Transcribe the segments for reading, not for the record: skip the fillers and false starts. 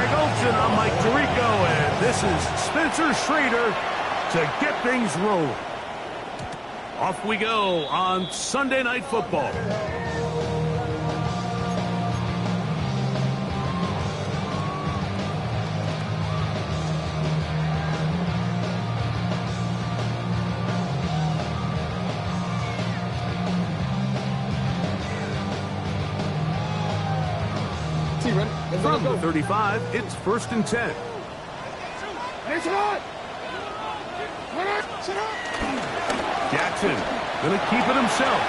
Greg Olson, I'm Mike Tirico, and this is Spencer Schrader to get things rolling. Off we go on Sunday Night Football. From the 35, it's 1st and 10. Jackson gonna keep it himself.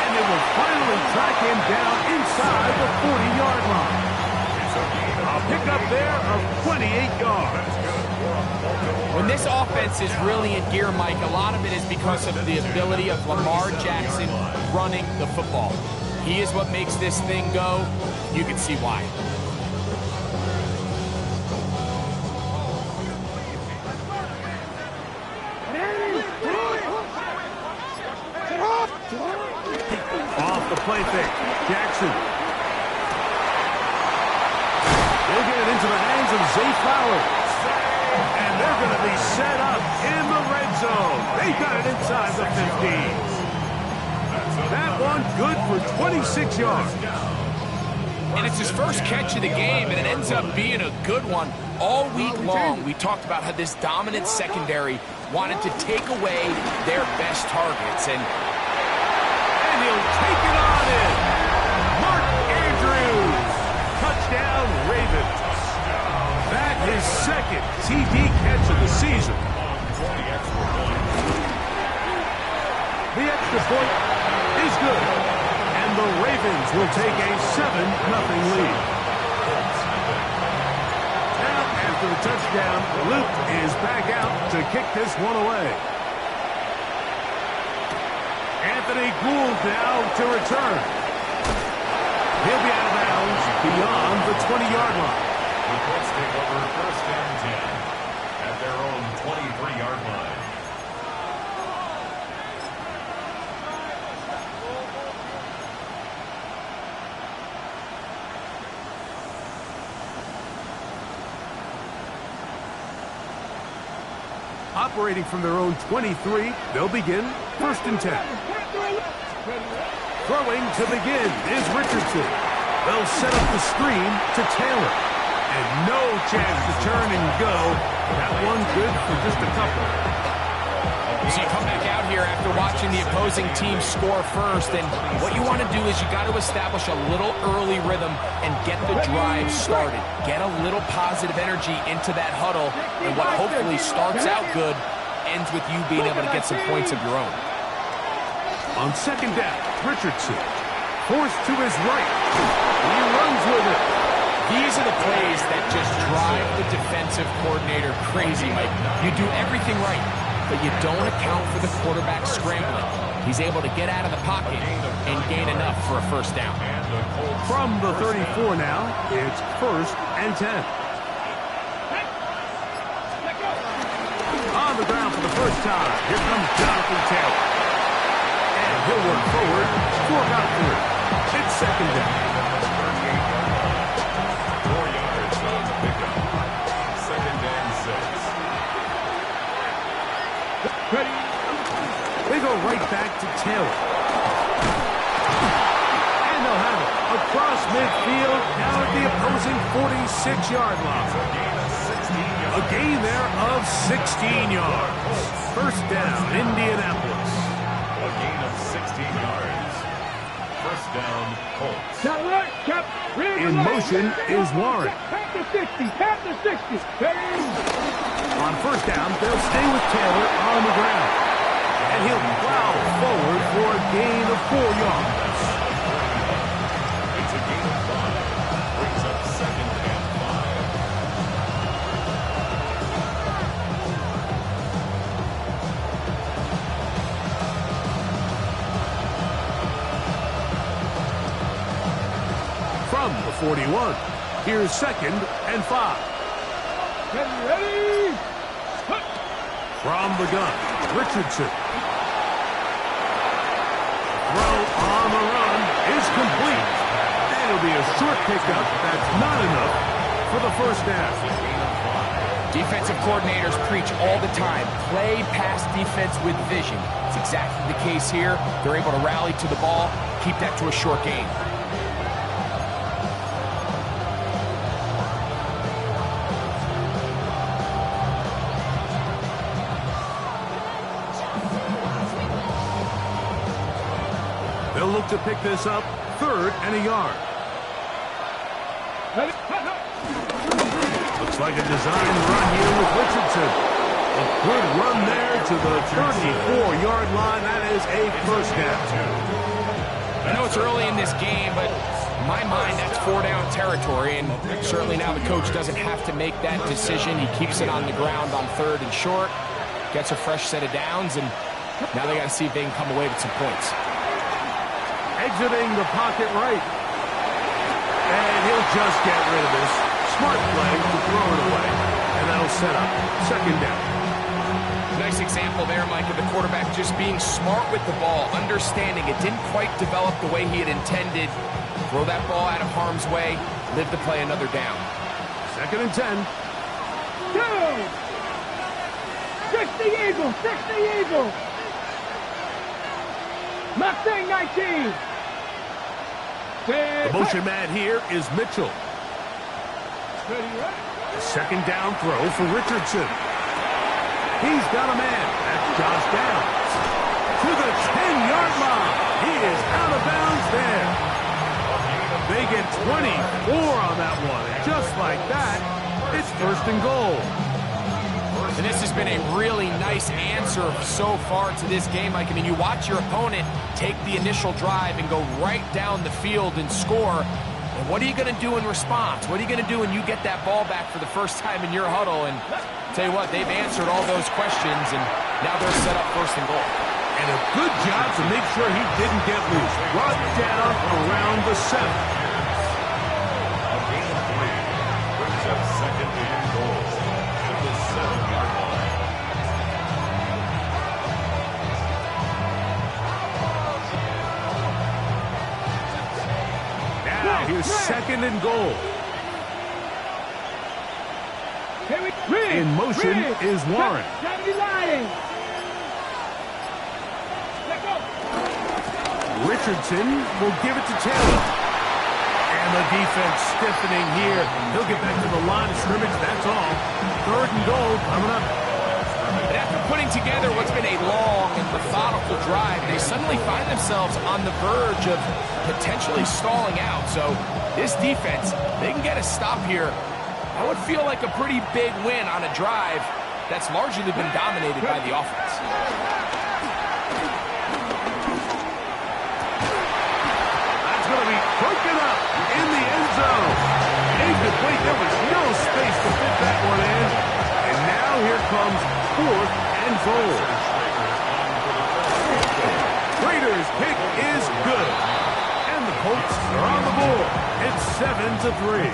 And they will finally track him down inside the 40-yard line. A pickup there of 28 yards. When this offense is really in gear, Mike, a lot of it is because of the ability of Lamar Jackson running the football. He is what makes this thing go. You can see why. Off the play fake. Jackson. He'll get it into the hands of Zay Flowers. And they're going to be set up in the red zone. They got it inside the 15. That one good for 26 yards. And it's his first catch of the game, and it ends up being a good one. All week long, we talked about how this dominant secondary wanted to take away their best targets. And he'll take it on in. Mark Andrews. Touchdown, Ravens. That is second TD catch of the season. The extra point is good. And the Ravens will take a 7-0 lead. Now, after the touchdown, Luke is back out to kick this one away. Anthony Gould now to return. He'll be out of bounds beyond the 20-yard line. The Colts take over 1st and 10 at their own 23-yard line. Operating from their own 23, they'll begin 1st and 10. Throwing to begin is Richardson. They'll set up the screen to Taylor. And no chance to turn and go. That one good for just a couple. So you come back out here after watching the opposing team score first, and what you want to do is you got to establish a little early rhythm and get the drive started. Get a little positive energy into that huddle, and what hopefully starts out good ends with you being able to get some points of your own. On 2nd down, Richardson forced to his right. He runs with it. These are the plays that just drive the defensive coordinator crazy, Mike. You do everything right, but you don't account for the quarterback scrambling. He's able to get out of the pocket and gain enough for a 1st down. From the 34 now, it's 1st and 10. On the ground for the first time, here comes Jonathan Taylor. And he'll work forward for about 3. It's 2nd down. 4 yards on the pickup. 2nd and 6. They go right back to Taylor. And they'll have it across midfield, now at the opposing 46-yard line. A gain there of 16 yards. 1st down, Indianapolis. A gain of 16 yards. 1st down, Colts. In motion is Warren. Pat the 60, pat the 60. On 1st down, they'll stay with Taylor on the ground. And he'll plow forward for a gain of 4 yards. It's a gain of 5. Brings up 2nd and 5. From the 41, here's 2nd and 5. Ready? From the gun, Richardson. Throw on the run is complete. It'll be a short pickup. That's not enough for the first down. Defensive coordinators preach all the time, play pass defense with vision. It's exactly the case here. They're able to rally to the ball, keep that to a short gain. They'll look to pick this up, 3rd and a yard. Looks like a design run here with Richardson. A good run there to the 34-yard line. That is a first down. I know it's early in this game, but in my mind, that's 4-down territory, and certainly now the coach doesn't have to make that decision. He keeps it on the ground on 3rd and short, gets a fresh set of downs, and now they got to see if they can come away with some points. Exiting the pocket right. And he'll just get rid of this. Smart play to throw it away. And that'll set up 2nd down. Nice example there, Mike, of the quarterback just being smart with the ball, understanding it didn't quite develop the way he had intended. Throw that ball out of harm's way, live to play another down. 2nd and 10. 60 Eagles, 60 Eagles. Mustang 19. The motion man here is Mitchell. A 2nd down throw for Richardson. He's got a man. That's Josh Downs. To the 10-yard line. He is out of bounds there. They get 24 on that one. And just like that, it's 1st and goal. And this has been a really nice answer so far to this game, Mike. I mean, you watch your opponent take the initial drive and go right down the field and score. And what are you going to do in response? What are you going to do when you get that ball back for the first time in your huddle? And tell you what, they've answered all those questions, and now they're set up 1st and goal. And a good job to make sure he didn't get loose. Brought down around the 7. A gain of 3. Brings up 2nd and goal at the 7-yard line. Now here's 2nd and goal. In motion is Warren. Richardson will give it to Taylor. And the defense stiffening here. He'll get back to the line of scrimmage. That's all. 3rd and goal coming up. And after putting together what's been a long and methodical drive, they suddenly find themselves on the verge of potentially stalling out. So this defense, they can get a stop here. That would feel like a pretty big win on a drive that's largely been dominated by the offense. That's going to be broken up in the end zone. Incomplete. There was no space to fit that one in. And now here comes 4th and goal. Raiders' pick is good. And the Colts are on the board. It's 7-3.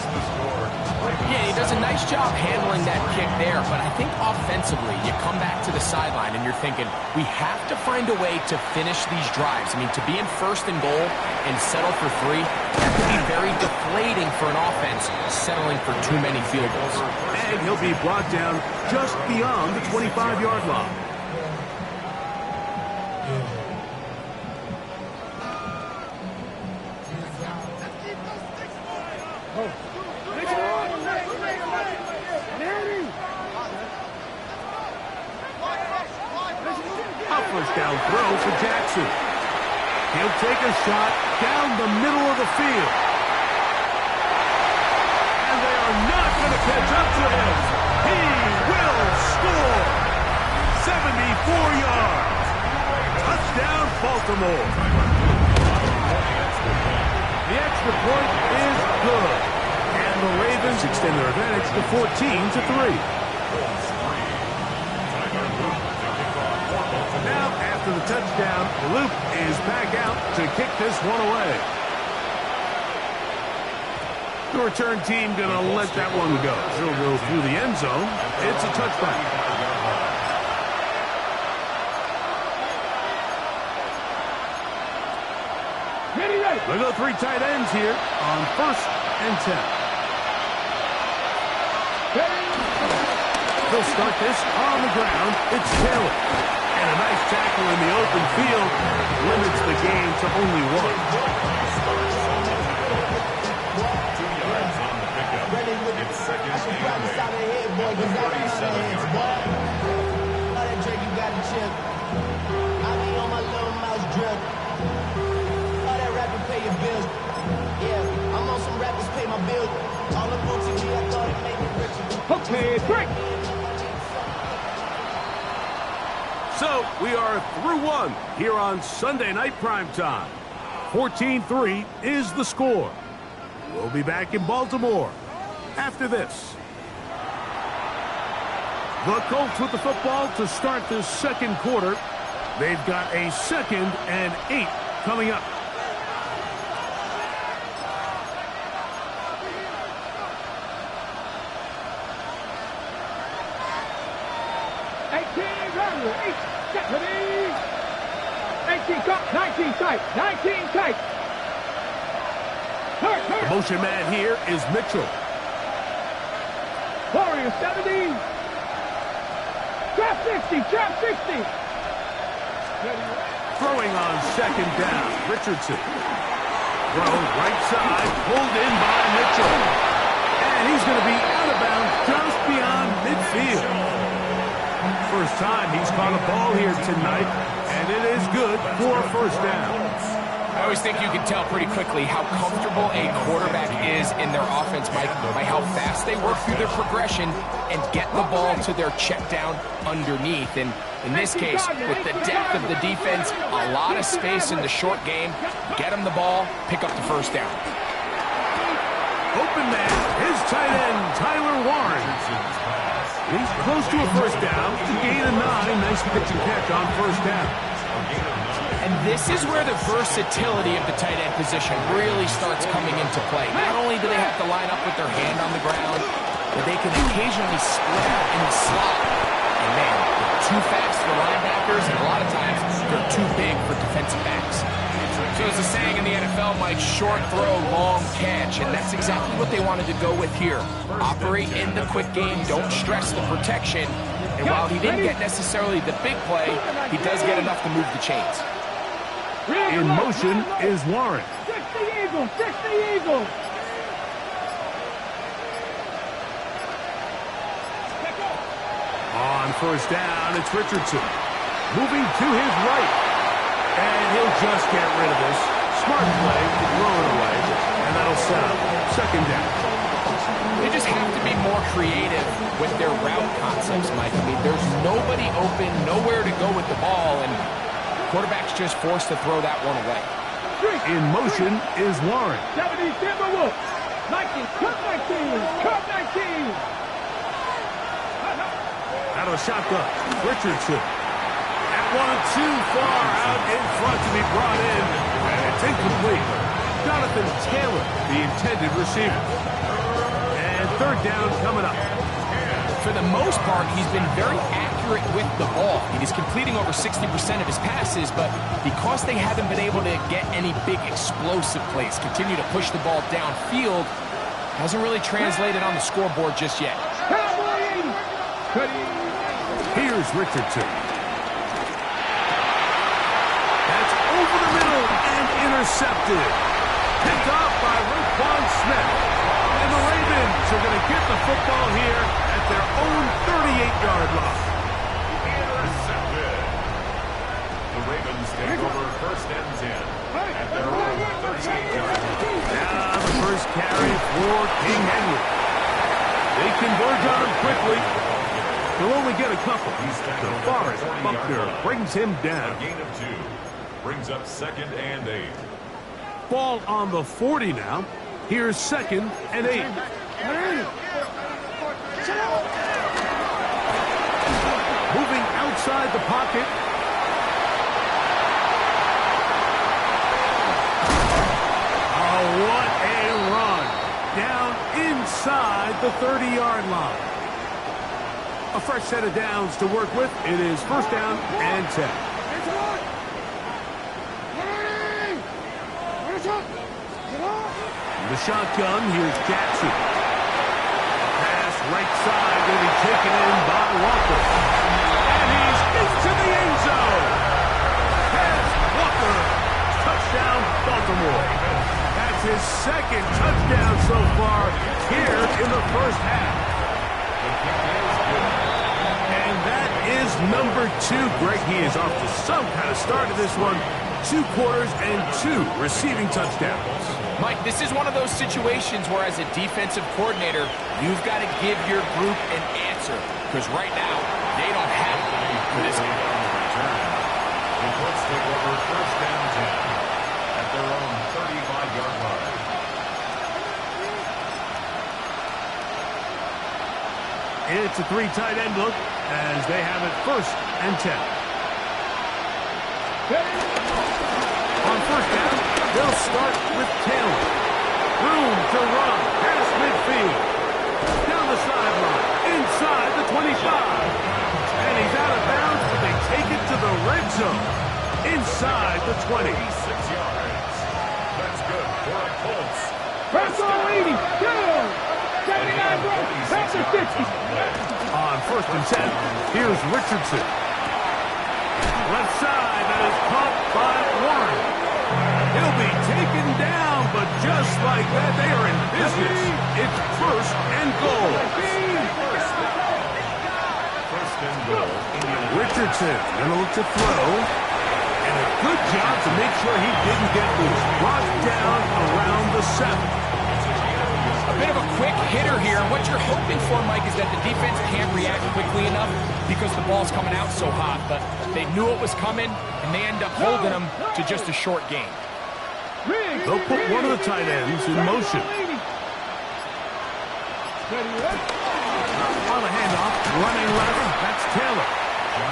Yeah, he does a nice job handling that kick there, but I think offensively, you come back to the sideline and you're thinking, we have to find a way to finish these drives. I mean, to be in 1st and goal and settle for 3, that can be very deflating for an offense settling for too many field goals. And he'll be brought down just beyond the 25-yard line. First down throw for Jackson. He'll take a shot down the middle of the field. And they are not going to catch up to him. He will score. 74 yards. Touchdown, Baltimore. The extra point is good. And the Ravens extend their advantage to 14-3. Now, after the touchdown, Luke is back out to kick this one away. The return team going to let that one go. It'll go through the end zone. It's a touchback. They'll go 3 tight ends here on 1st and 10. They'll start this on the ground. It's Taylor. And a nice tackle in the open field limits the game to only 1. 2 yards on the pickup. It's second and 8 at the 37-yard line. Okay, break. So we are through 1 here on Sunday Night Primetime. 14-3 is the score. We'll be back in Baltimore after this. The Colts with the football to start this second quarter. They've got a 2nd and 8 coming up. Deputy! 18 cut, 19 tight, 19 tight. The motion man here is Mitchell. Warrior 70. Trap 60, trap 60. Throwing on 2nd down, Richardson. Throw right side, pulled in by Mitchell. And he's going to be out of bounds just beyond midfield. First time he's caught a ball here tonight, and it is good for a 1st down. I always think you can tell pretty quickly how comfortable a quarterback is in their offense, Mike, by how fast they work through their progression and get the ball to their check down underneath. And in this case, with the depth of the defense, a lot of space in the short game, get them the ball, pick up the 1st down. Open man, his tight end, Tyler Warren. He's close to a 1st down to gain a 9. Nice pitch and catch on 1st down. And this is where the versatility of the tight end position really starts coming into play. Not only do they have to line up with their hand on the ground, but they can occasionally split out in the slot. And man, they're too fast for linebackers, and a lot of times they're too big for defensive backs. So as a saying in the NFL, Mike, short throw, long catch, and that's exactly what they wanted to go with here. Operate in the quick game, don't stress the protection, and while he didn't get necessarily the big play, he does get enough to move the chains. In motion is Warren. 60 Eagles, 60 Eagles. On 1st down, it's Richardson. Moving to his right. And he'll just get rid of this. Smart play to throw it away. And that'll set up 2nd down. They just have to be more creative with their route concepts, Mike. I mean, there's nobody open, nowhere to go with the ball, and quarterback's just forced to throw that one away. In motion is Warren. 70 Timberwolves. 19, cut 19, cut 19. Out of the shotgun, Richardson. That one too far out in front to be brought in. And it's incomplete. Jonathan Taylor, the intended receiver. And 3rd down coming up. For the most part, he's been very accurate with the ball. And he's completing over 60% of his passes, but because they haven't been able to get any big explosive plays, continue to push the ball downfield, hasn't really translated on the scoreboard just yet. Here's Richardson. That's over the middle and intercepted. Picked off by Roquan Smith. And the Ravens are going to get the football here at their own 38-yard line. Intercepted. The Ravens take over 1st and 10 at their own 38-yard line. Now the first carry for King Henry. They converge on him quickly. He'll only get a couple. DeForest Buckner brings him down. A gain of 2. Brings up 2nd and 8. Ball on the 40 now. Here's 2nd and 8. Moving outside the pocket. Oh, what a run. Down inside the 30-yard line. A fresh set of downs to work with. It is 1st down and 10. the shotgun, here's Jackson. Pass right side, going to be taken in by Walker. And he's into the end zone. Pass Walker. Touchdown, Baltimore. That's his second touchdown so far here in the first half. And that is number 2. Greg, he is off to some kind of start to this one. 2 quarters and 2 receiving touchdowns. Mike, this is one of those situations where as a defensive coordinator, you've got to give your group an answer. Because right now, they don't have it for this game. The Colts take over first and 10 at their own 35-yard line. It's a 3 tight end look as they have it first and 10. On first down, they'll start with Taylor. Room to run past midfield. Down the sideline, inside the 25. And he's out of bounds, but they take it to the red zone. Inside the 20. 6 yards. That's good for the Colts. Press on 80. Go! 79 yards. That's a 50. On first and 10, here's Richardson. Left side, that is caught by Warren. He'll be taken down, but just like that, they are in business. It's first and goal. First and goal. Richardson gonna look to throw. And a good job to make sure he didn't get loose. Brought down around the 7. A bit of a quick hitter here. What you're hoping for, Mike, is that the defense can't react quickly enough because the ball's coming out so hot. But they knew it was coming, and they end up holding them to just a short gain. They'll put one of the tight ends in motion. On the handoff, running left, that's Taylor.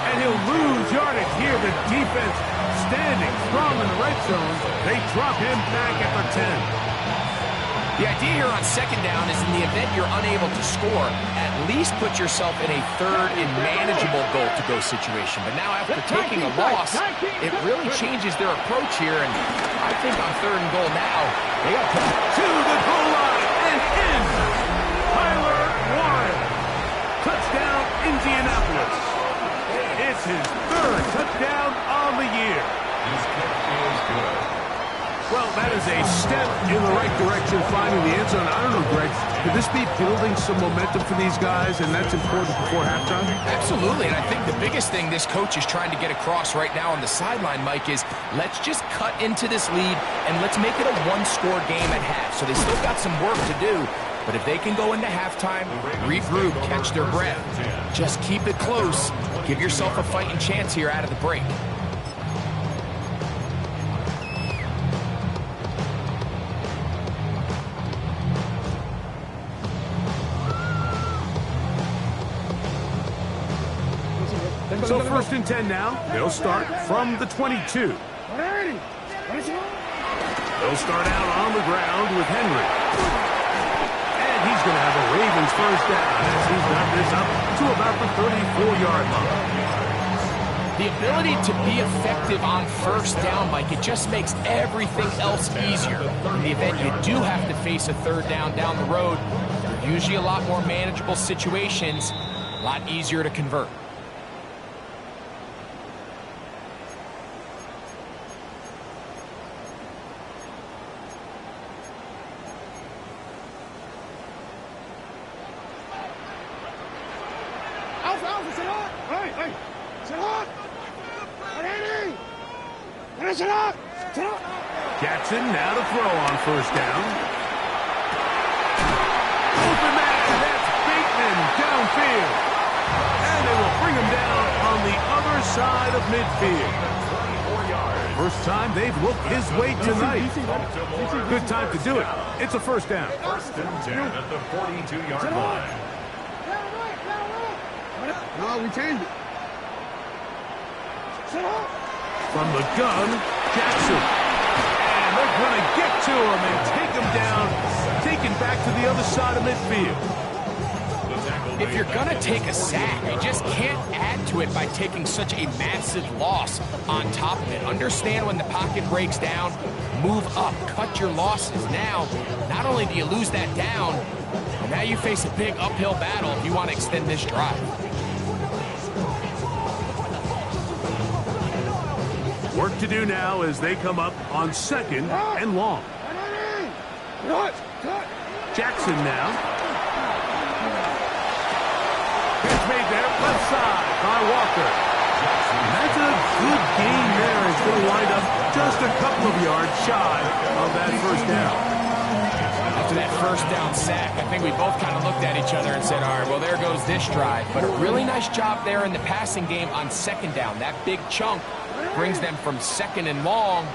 And he'll lose yardage here. The defense standing strong in the red zone. They drop him back at the 10. The idea here on second down is in the event you're unable to score, at least put yourself in a third and manageable goal-to-go situation. But now after taking a loss, it really changes their approach here. And I think on third and goal now, they got to put to the goal line and in. Tyler Warren. Touchdown, Indianapolis. It's his 3rd touchdown on the year. His kick is good. Well, that is a step in the right direction, finding the end zone. I don't know, Greg, could this be building some momentum for these guys, and that's important before halftime? Absolutely, and I think the biggest thing this coach is trying to get across right now on the sideline, Mike, is let's just cut into this lead, and let's make it a one-score game at half. So they still got some work to do, but if they can go into halftime, regroup, catch their breath, just keep it close, give yourself a fighting chance here out of the break. So first and 10 now. They'll start from the 22. They'll start out on the ground with Henry. And he's going to have a Ravens first down as he's got this up to about the 34-yard line. The ability to be effective on first down, Mike, it just makes everything else easier. In the event you do have to face a third down the road, they're usually a lot more manageable situations, a lot easier to convert. Jackson now to throw on first down. Open man, that's Bateman downfield. And they will bring him down on the other side of midfield. 24 yards. First time they've looked his way tonight. Good time to do it. It's a first down. First and 10 at the 42-yard line. No, we changed it. From the gun, Jackson. And they're going to get to him and take him down, taken back to the other side of midfield. The tackle if you're going to take a sack, you just can't add to it by taking such a massive loss on top of it. Understand when the pocket breaks down, move up, cut your losses. Now, not only do you lose that down, but now you face a big uphill battle if you want to extend this drive. Work to do now as they come up on 2nd and long. Jackson now. It's made there, left side by Walker. And that's a good gain there. It's going to wind up just a couple of yards shy of that first down. After that first down sack, I think we both kind of looked at each other and said, all right, well, there goes this drive. But a really nice job there in the passing game on 2nd down. That big chunk brings them from 2nd and long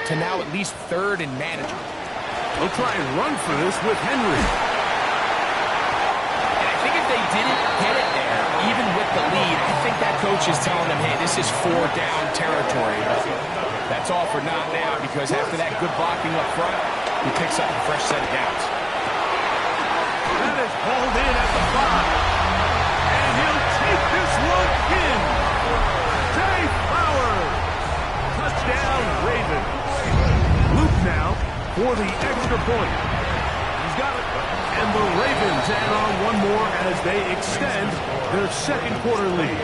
to now at least 3rd and manageable. They'll try and run for this with Henry. And I think if they didn't get it there, even with the lead, I think that coach is telling them, hey, this is 4-down territory. But that's all for not now, because after that good blocking up front, he picks up a fresh set of downs. That is hauled in at the 5. And he'll take this one in. Jay Flowers. Touchdown, Ravens. Luke now for the extra point. He's got it. And the Ravens add on one more as they extend their 2nd quarter lead.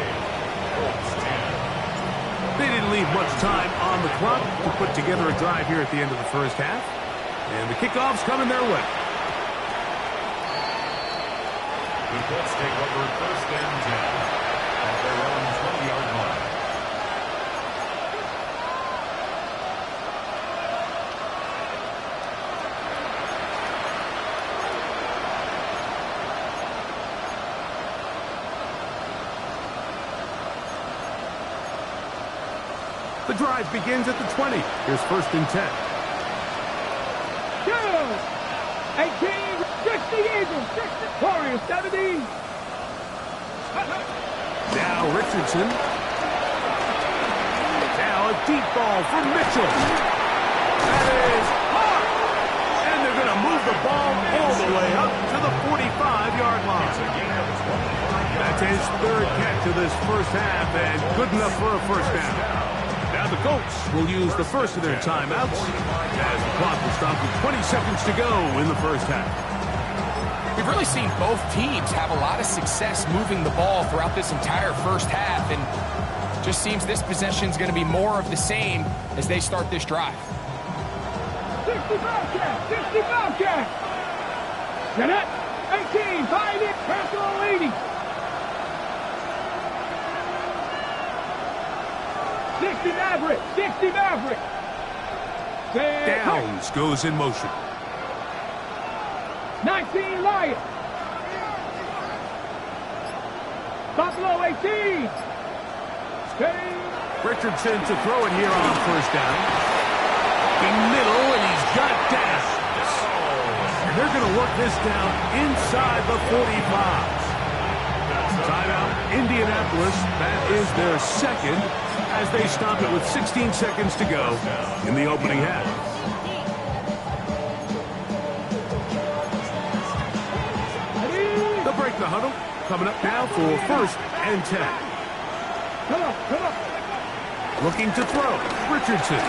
They didn't leave much time on the clock to put together a drive here at the end of the first half. And the kickoff's coming their way. The Colts take over 1st and 10 at their own 20-yard line. The drive begins at the 20. Here's 1st and 10. 18, 60 Eagles, 60 Warriors, 70. Now Richardson. Now a deep ball for Mitchell. That is hot. And they're going to move the ball all the way up to the 45-yard line. That's his 3rd catch of this first half and good enough for a first down. Now the Colts will use the first of their timeouts as the clock will stop with 20 seconds to go in the first half. We've really seen both teams have a lot of success moving the ball throughout this entire first half, and just seems this possession is going to be more of the same as they start this drive. 65 catch. Get it. 18, 5 in, personal leading. 60 Maverick. Downs goes in motion. 19 Lions. Buffalo 18. Stay. Richardson to throw it here on first down. In middle, and he's got Downs. And they're going to work this down inside the 45. Timeout, Indianapolis. That is their 2nd as they stop it with 16 seconds to go in the opening half. They'll break the huddle. Coming up now for 1st and 10. Come on. Looking to throw. Richardson.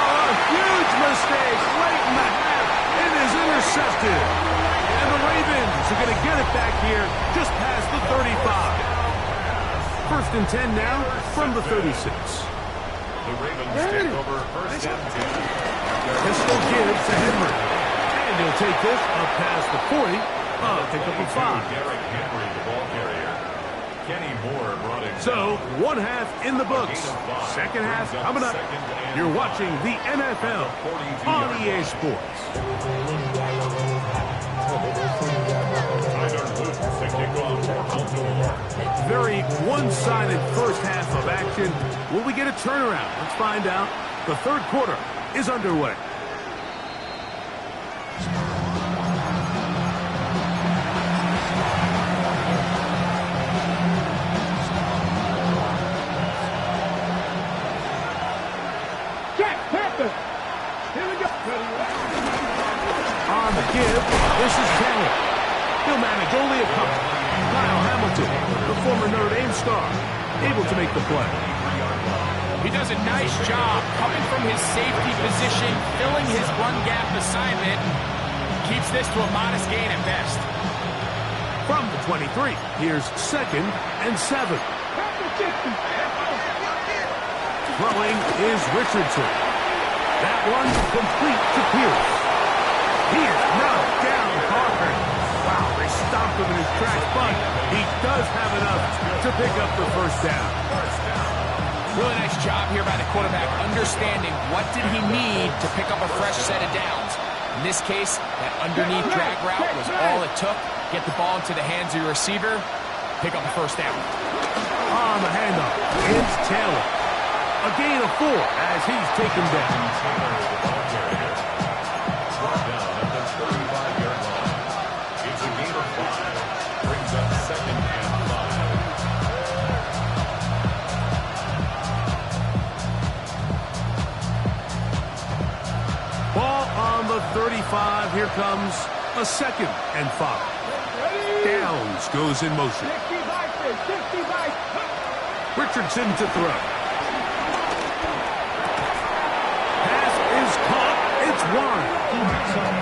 Oh, a huge mistake late in the half. It is intercepted. And the Ravens are going to get it back here just past the 35. 1st and 10 now from the 36. The Ravens take over 1st and 10. Pistol gives to Henry. And he'll take this up past the 40. Pick up a 5. Derrick Henry, the ball carrier. Kenny Moore brought it. So, 1 half in the books. 2nd half coming up. You're watching the NFL on EA Sports. Very one-sided first half of action. Will we get a turnaround? Let's find out. The 3rd quarter is underway. On the give, this is Taylor. He'll manage only a couple. Kyle Hamilton, the former Notre Dame star, able to make the play. He does a nice job coming from his safety position, filling his run gap assignment. Keeps this to a modest gain at best. From the 23, here's 2nd and 7. Throwing is Richardson. That one complete to Pierce. He is knocked down hard. Wow, they stopped him in his tracks, but he does have enough to pick up the first down. Really nice job here by the quarterback, understanding what did he need to pick up a fresh set of downs. In this case, that underneath drag route was all it took. Get the ball into the hands of your receiver, pick up a first down. On the handoff, it's Taylor. A gain of 4 as he's taken down. Brought down at the 35-yard line. It's a gain of 5. Brings up 2nd and 5. Ball on the 35. Here comes a 2nd and 5. Downs goes in motion. Richardson to throw. Pass is caught. It's wide.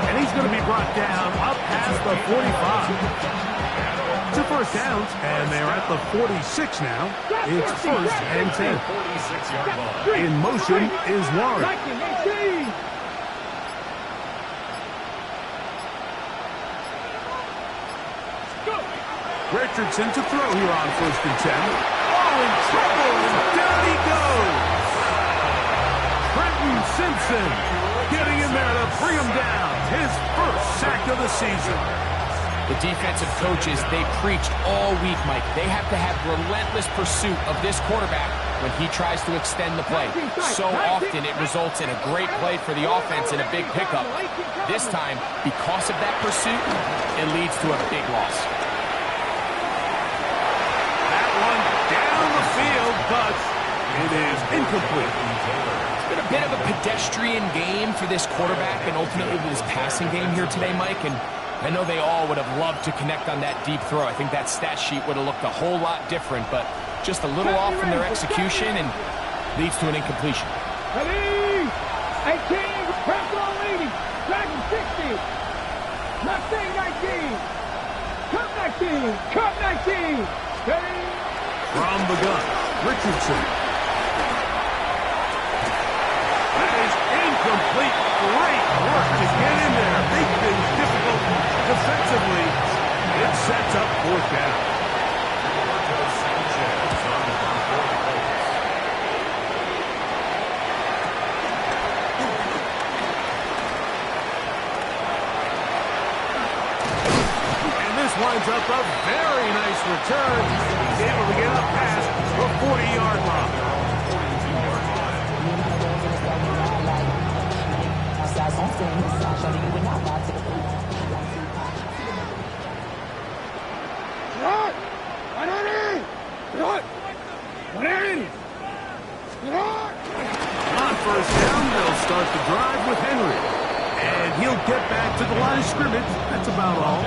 And he's going to be brought down up past the 45. 2 first downs, and they're at the 46 now. It's 1st and 10. 46-yard line. In motion is Warren. Richardson to throw here on 1st and 10. Oh, in trouble, and down he goes. Trenton Simpson getting in there to bring him down. His first sack of the season. The defensive coaches, they preached all week, Mike. They have to have relentless pursuit of this quarterback when he tries to extend the play. So often it results in a great play for the offense and a big pickup. This time, because of that pursuit, it leads to a big loss. But it is incomplete. It's been a bit of a pedestrian game for this quarterback and ultimately this passing game here today, Mike. And I know they all would have loved to connect on that deep throw. I think that stat sheet would have looked a whole lot different, but just a little off from their execution and leads to an incompletion. Ready? 18, press on leading. Dragon 60. Mustang 19. Cup 19. Cup 19. Ready? From the gun, Richardson. That is incomplete. Great work to get in there. They've been difficult defensively. It sets up 4th down. And this winds up a very nice return. He's able to get up past the 40-yard line. On 1st down, they'll start the drive with Henry. And he'll get back to the line of scrimmage. That's about all.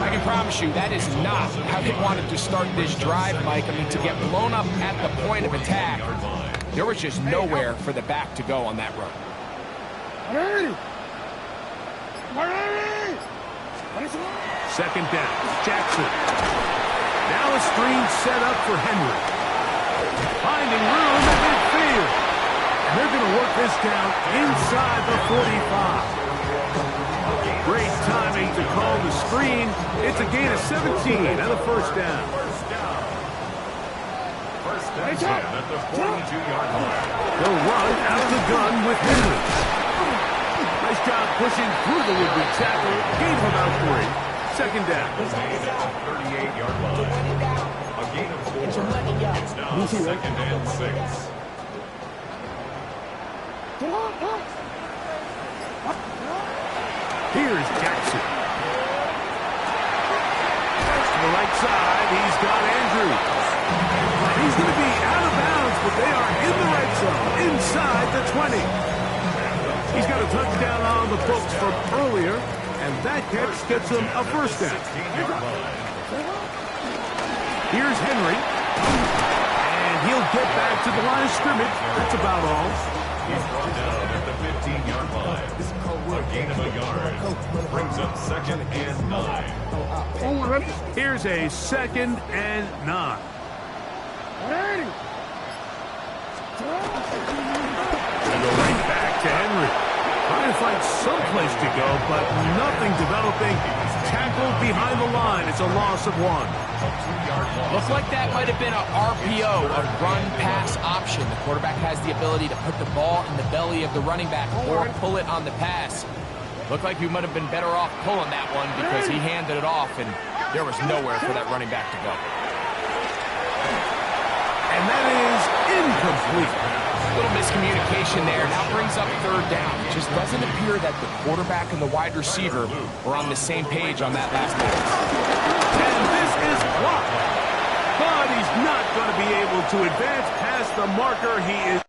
I can promise you that is not how they wanted to start this drive, Mike. I mean, to get blown up at the point of attack, there was just nowhere for the back to go on that run. 2nd down, Jackson. Now a screen set up for Henry. Finding room at midfield. And they're going to work this down inside the 45. Great timing to call the screen. It's a gain of 17 and a 1st down. 1st and 10 at the 42-yard line. They'll run out the gun with Henry. Nice job pushing through the would-be tackle. Gain of about 3. 2nd down. Made at the 38-yard line. A gain of 4. It's now 2nd and 6. Here's Jackson. To the right side, he's got Andrews. He's going to be out of bounds, but they are in the red zone, inside the 20. He's got a touchdown on the books from earlier, And that catch gets him a first down. Here's Henry. And he'll get back to the line of scrimmage. That's about all. He's brought down at the 15-yard line. A gain of a yard. Brings up 2nd and 9. Here's a 2nd and 9. They go right back to Henry. Trying to find some place to go, but nothing developing. Tackled behind the line. It's a loss of 1. Looks like that might have been a RPO, a run-pass option. The quarterback has the ability to put the ball in the belly of the running back or pull it on the pass. Looked like he might have been better off pulling that one because he handed it off, and there was nowhere for that running back to go. And that is incomplete. A little miscommunication there. Now brings up 3rd down. It just doesn't appear that the quarterback and the wide receiver were on the same page on that last pass. And this is blocked. But he's not going to be able to advance past the marker. He is.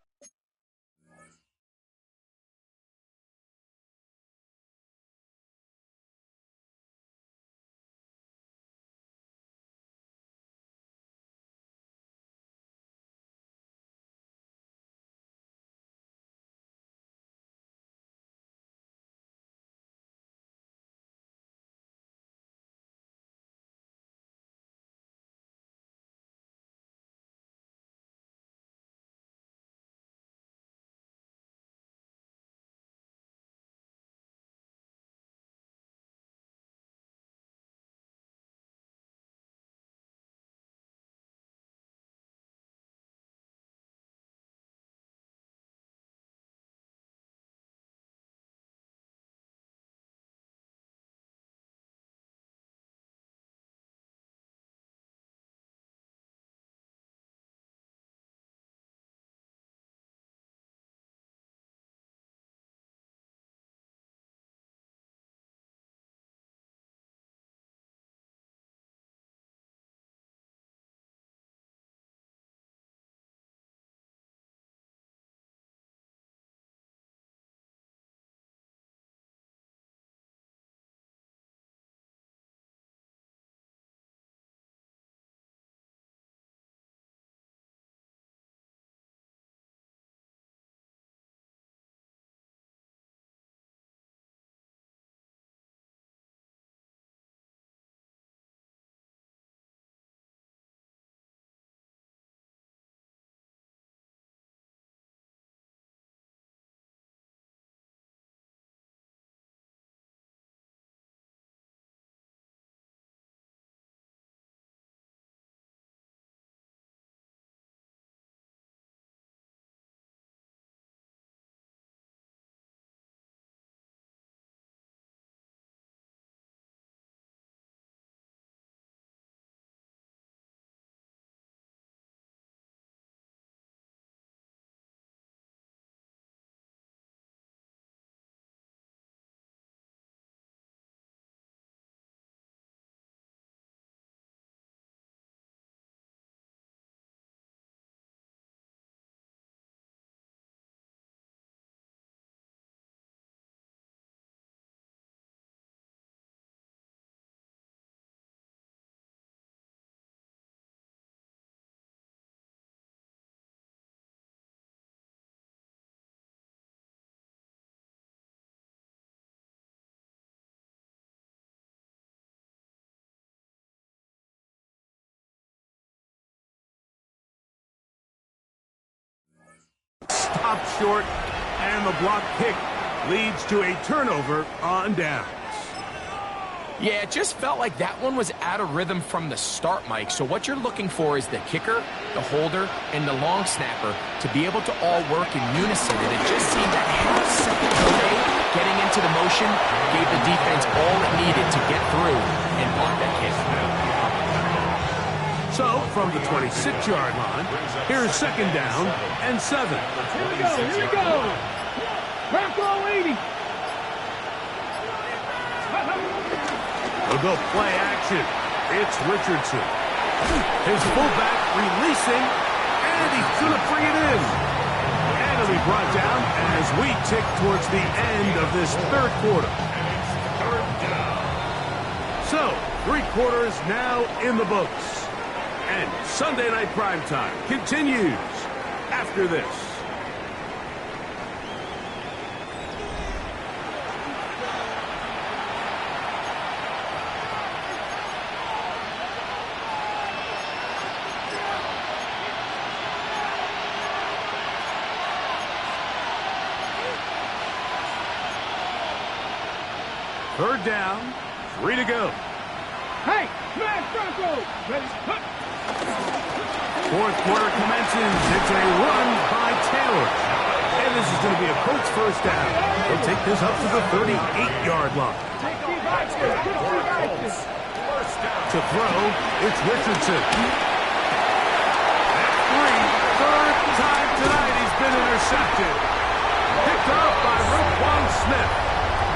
Stopped short, and the block kick leads to a turnover on downs. Yeah, it just felt like that one was out of rhythm from the start, Mike. So what you're looking for is the kicker, the holder, and the long snapper to be able to all work in unison. And it just seemed that half-second delay getting into the motion gave the defense all it needed to get through and block that kick. So, from the 26-yard line, here's 2nd down and 7. Here we go. Back row 80. We'll go play action. It's Richardson. His fullback releasing, and he's going to bring it in. And it'll be brought down as we tick towards the end of this 3rd quarter. So, 3 quarters now in the books. And Sunday Night Primetime continues after this. Third down, 3 to go. Hey, smash Bronco! Ready, hook! Fourth quarter commences. It's a run by Taylor. And this is going to be a Colts first down. They'll take this up to the 38-yard line. To throw, it's Richardson. At 3, third time tonight he's been intercepted. Picked up by Roquan Smith.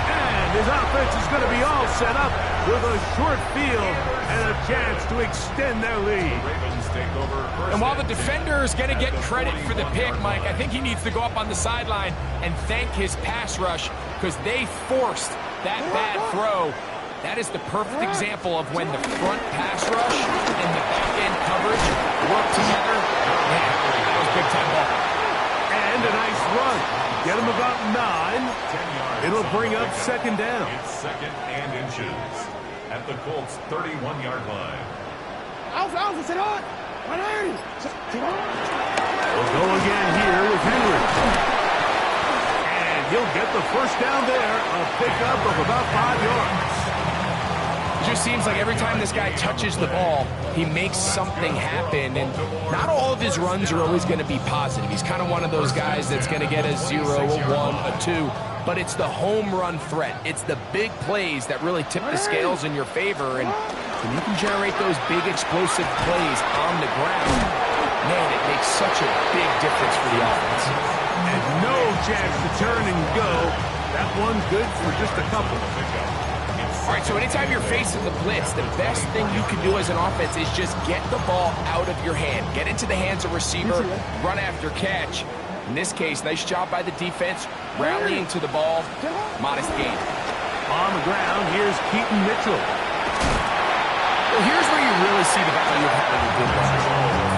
And his offense is going to be all set up with a short field and a chance to extend their lead. And while the defender is going to get credit for the pick, Mike, I think he needs to go up on the sideline and thank his pass rush because they forced that bad throw. That is the perfect example of when the front pass rush and the back end coverage work together. Man, that was big time ball. And a nice run. Get him about 9. It'll bring up second down. It's 2nd and inches at the Colts' 31-yard line. Alpha, sit on! 180! We'll go again here with Henry. And he'll get the first down there. A pickup of about 5 yards. It just seems like every time this guy touches the ball, he makes something happen. And not all of his runs are always going to be positive. He's kind of one of those guys that's going to get a 0, a 1, a 2. But it's the home run threat. It's the big plays that really tip the scales in your favor. And when you can generate those big explosive plays on the ground, man, it makes such a big difference for the offense. And no chance to turn and go. That one's good for just a couple. All right, so anytime you're facing the blitz, the best thing you can do as an offense is just get the ball out of your hand. Get into the hands of receiver, run after catch. In this case, nice job by the defense, rallying to the ball, modest gain. On the ground, here's Keaton Mitchell. Well, here's where you really see the value of having a good run.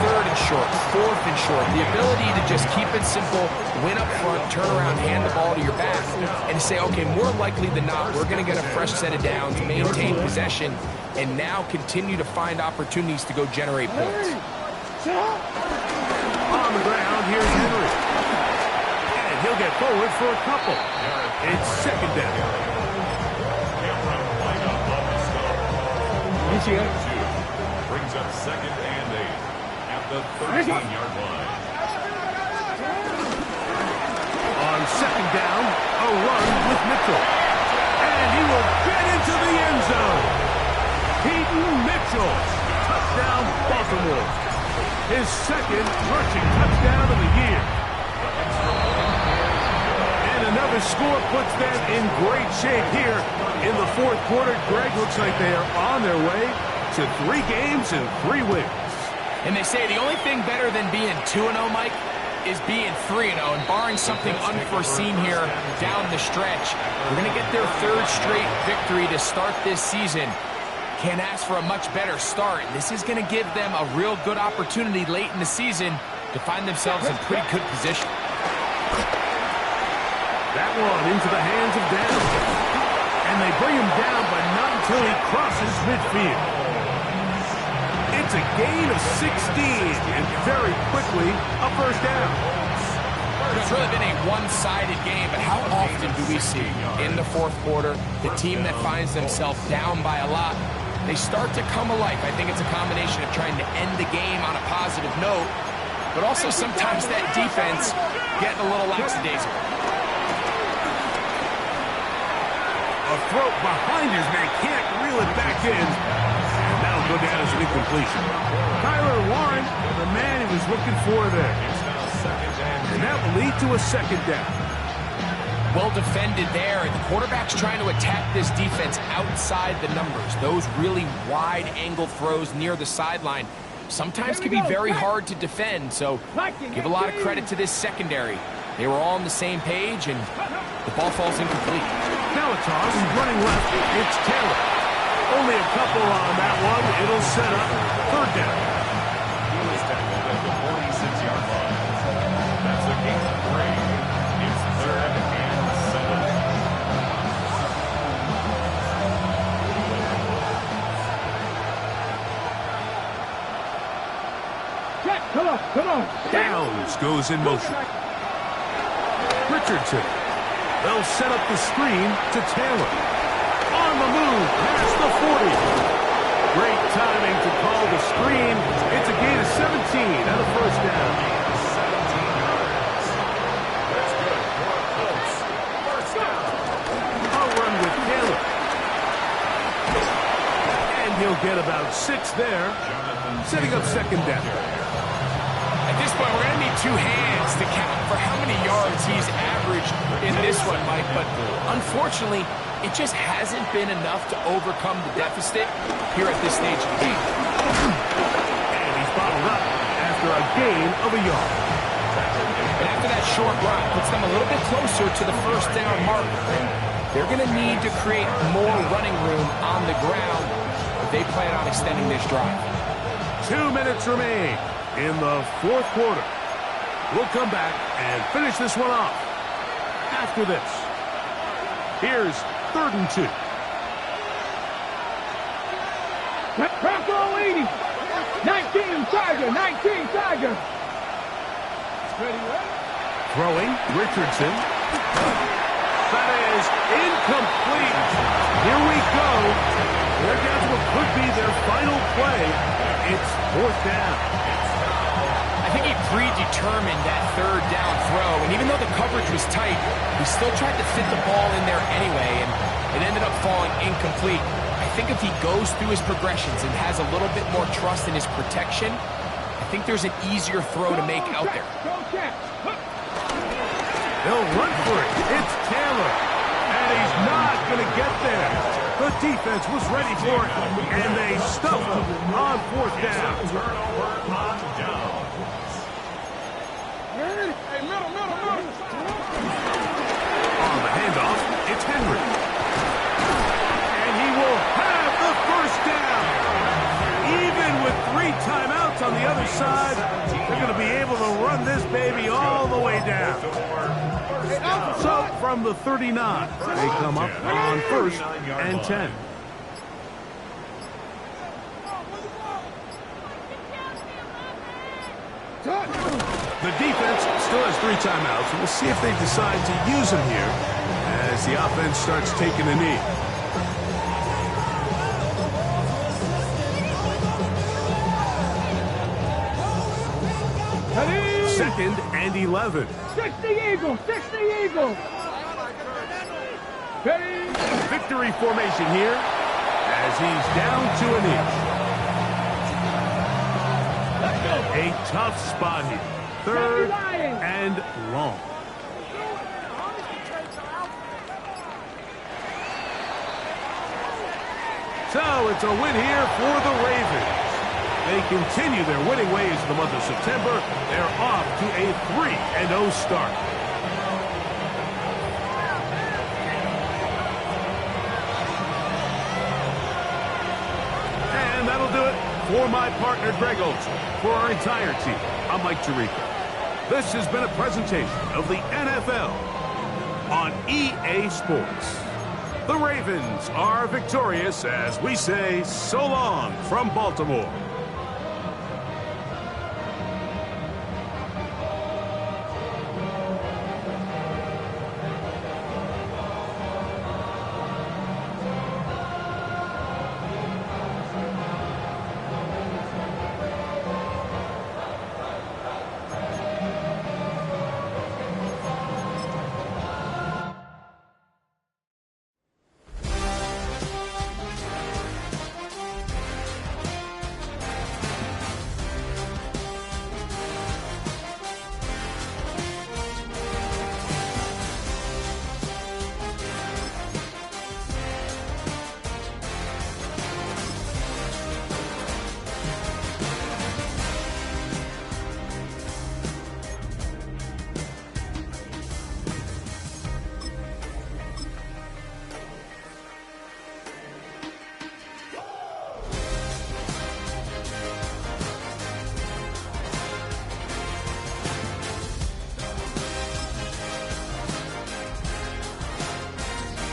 3rd and short, 4th and short. The ability to just keep it simple, win up front, turn around, hand the ball to your back, and to say, okay, more likely than not, we're going to get a fresh set of downs, maintain possession, and now continue to find opportunities to go generate points. On the ground, here's Henry. And he'll get forward for a couple. It's second down. Brings up 2nd and 8 at the 13-yard line. On second down, a run with Mitchell. And he will get into the end zone. Keaton Mitchell. Touchdown, Baltimore. His 2nd rushing touchdown of the year. And another score puts them in great shape here in the 4th quarter. Greg, looks like they are on their way to 3 games and 3 wins. And they say the only thing better than being 2-0, Mike, is being 3-0. And barring something unforeseen here down the stretch, we're going to get their 3rd straight victory to start this season. Can't ask for a much better start. This is going to give them a real good opportunity late in the season to find themselves in pretty good position. That one into the hands of Downs. And they bring him down, but not until he crosses midfield. It's a gain of 16, and very quickly, a first down. It's really been a one-sided game, but how often do we see in the 4th quarter the team that finds themselves down by a lot, they start to come alive. I think it's a combination of trying to end the game on a positive note, but also sometimes that defense getting a little lackadaisical. A throw behind his man, can't reel it back in. And that'll go down as an incompletion. Tyler Warren, the man he was looking for there. And that will lead to a second down. Well defended there. The quarterback's trying to attack this defense outside the numbers. Those really wide angle throws near the sideline sometimes can be very hard to defend. So give a lot of credit to this secondary. They were all on the same page, and the ball falls incomplete. Now a toss, running left, it's Taylor. Only a couple on that one. It'll set up third down. He was tackled at the 46-yard line. That's a gain of 3. It's 3rd and 7. Come on, come on. Downs goes in motion. Richardson. They'll set up the screen to Taylor. On the move, past the 40. Great timing to call the screen. It's a gain of 17 and a first down. 17 yards. That's good for Colts. First down. A run with Taylor. And he'll get about 6 there. Setting up second down. At this point, we're going to need 2 hands to count for how many yards he's averaged in this one, Mike. But unfortunately, it just hasn't been enough to overcome the deficit here at this stage of the game. And he's bottled up after a gain of a yard. And after that short run, puts them a little bit closer to the first down marker. They're going to need to create more running room on the ground if they plan on extending this drive. 2 minutes remain in the fourth quarter. We'll come back and finish this one off after this. Here's 3rd and 2. Crack all 80. 19 Tiger, 19 Tiger. Throwing, Richardson. That is incomplete. Here we go. They're down to what could be their final play. It's 4th down. I think he predetermined that 3rd down throw, and even though the coverage was tight, he still tried to fit the ball in there anyway, and it ended up falling incomplete. I think if he goes through his progressions and has a little bit more trust in his protection, I think there's an easier throw to make out there. They'll run for it. It's Taylor. And he's not going to get there. The defense was ready for it, and they stuffed him on 4th down. Turnover on downs. Hey, middle. On the handoff, it's Henry. And he will have the first down. Even with 3 timeouts on the other side, they're going to be able to run this baby all the way down. So from the 39, they come up on 1st and 10. The defense still has 3 timeouts. We'll see if they decide to use them here as the offense starts taking a knee. Second and 11. 60 Eagles, 60 Eagles. Ready? Victory formation here as he's down to an inch. A tough spot here. 3rd and long. So it's a win here for the Ravens. They continue their winning ways in the month of September. They're off to a 3-0 start. And that'll do it for my partner, Greg Olson. For our entire team, I'm Mike Tirico. This has been a presentation of the NFL on EA Sports. The Ravens are victorious as we say so long from Baltimore.